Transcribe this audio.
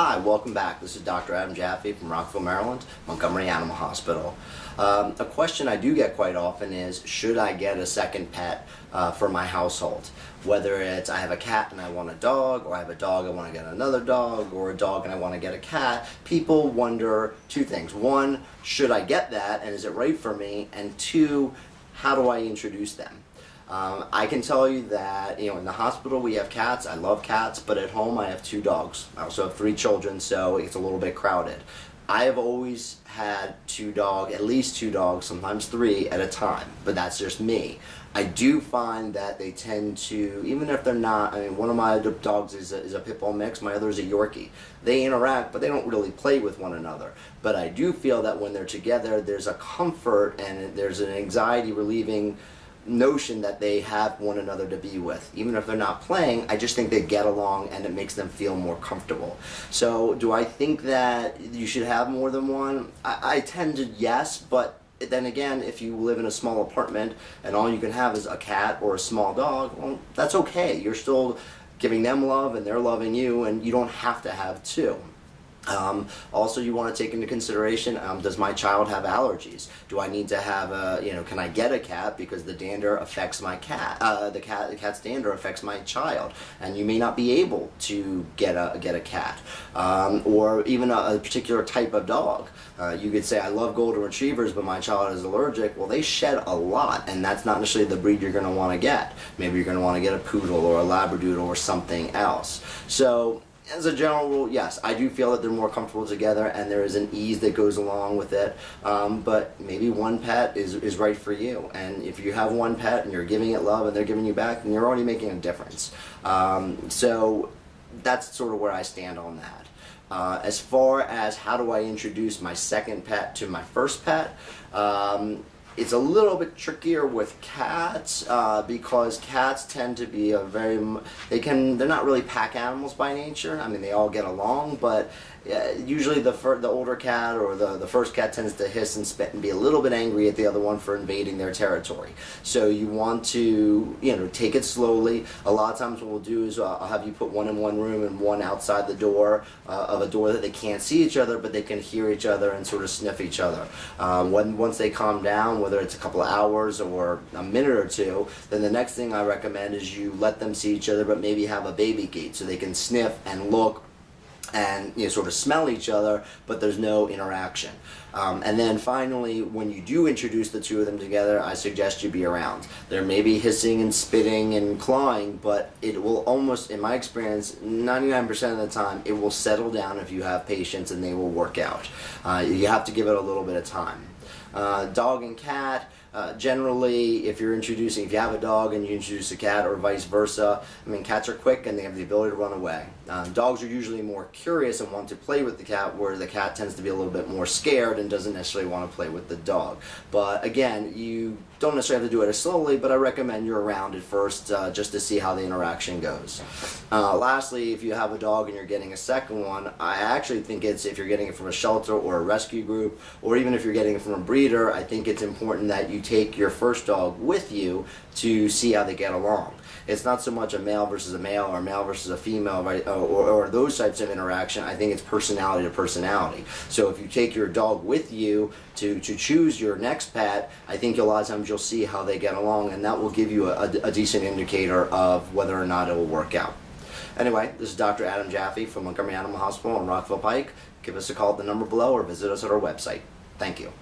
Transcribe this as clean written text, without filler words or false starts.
Hi, welcome back. This is Dr. Adam Jaffe from Rockville, Maryland, Montgomery Animal Hospital. A question I do get quite often is, should I get a second pet for my household? Whether it's I have a cat and I want a dog, or I have a dog and I want to get another dog, or a dog and I want to get a cat, people wonder two things. One, should I get that and is it right for me? And two, how do I introduce them? I can tell you that, in the hospital we have cats. I love cats, but at home I have 2 dogs. I also have 3 children, so it's a little bit crowded. I have always had at least two dogs, sometimes 3 at a time, but that's just me. I do find that they tend to, even if they're not, one of my dogs is a pit bull mix, my other is a Yorkie. They interact, but they don't really play with one another. But I do feel that when they're together, there's a comfort and there's an anxiety relieving notion that they have one another to be with. Even if they're not playing, I just think they get along and it makes them feel more comfortable. So do I think that you should have more than one? I tend to yes, but then again, if you live in a small apartment and all you can have is a cat or a small dog, well, that's okay. You're still giving them love and they're loving you, and you don't have to have 2. Also, you want to take into consideration, does my child have allergies? Do I need to have can I get a cat because the dander affects my cat? The cat's dander affects my child, and you may not be able to get a cat, or even a particular type of dog. You could say, I love golden retrievers, but my child is allergic. Well, they shed a lot, and that's not necessarily the breed you're going to want to get. Maybe you're going to want to get a poodle or a labradoodle or something else. So, as a general rule, yes, I do feel that they're more comfortable together and there is an ease that goes along with it, but maybe one pet is right for you. And if you have one pet and you're giving it love and they're giving you back, then you're already making a difference. So that's sort of where I stand on that. As far as how do I introduce my second pet to my first pet, it's a little bit trickier with cats because cats tend to be they're not really pack animals by nature. They all get along, but usually the older cat or the first cat tends to hiss and spit and be a little bit angry at the other one for invading their territory. So you want to take it slowly. A lot of times what we'll do is I'll have you put one in one room and one outside the door of a door that they can't see each other, but they can hear each other and sort of sniff each other. Once they calm down, whether it's a couple of hours or a minute or 2, then the next thing I recommend is you let them see each other, but maybe have a baby gate so they can sniff and look and sort of smell each other, but there's no interaction. And then finally, when you do introduce the 2 of them together, I suggest you be around. There may be hissing and spitting and clawing, but it will almost, in my experience, 99% of the time, it will settle down if you have patience and they will work out. You have to give it a little bit of time. Dog and cat, generally, if you have a dog and you introduce a cat or vice versa, cats are quick and they have the ability to run away. Dogs are usually more curious and want to play with the cat, where the cat tends to be a little bit more scared and doesn't necessarily want to play with the dog. But again, you don't necessarily have to do it as slowly, but I recommend you're around at first just to see how the interaction goes. Lastly, if you have a dog and you're getting a second one, I actually think if you're getting it from a shelter or a rescue group, or even if you're getting it from a breeder, I think it's important that you take your first dog with you to see how they get along. It's not so much a male versus a male or a male versus a female, right, or those types of interaction. I think it's personality to personality. So if you take your dog with you to choose your next pet, I think a lot of times you'll see how they get along, and that will give you a decent indicator of whether or not it will work out. Anyway, this is Dr. Adam Jaffe from Montgomery Animal Hospital on Rockville Pike. Give us a call at the number below or visit us at our website. Thank you.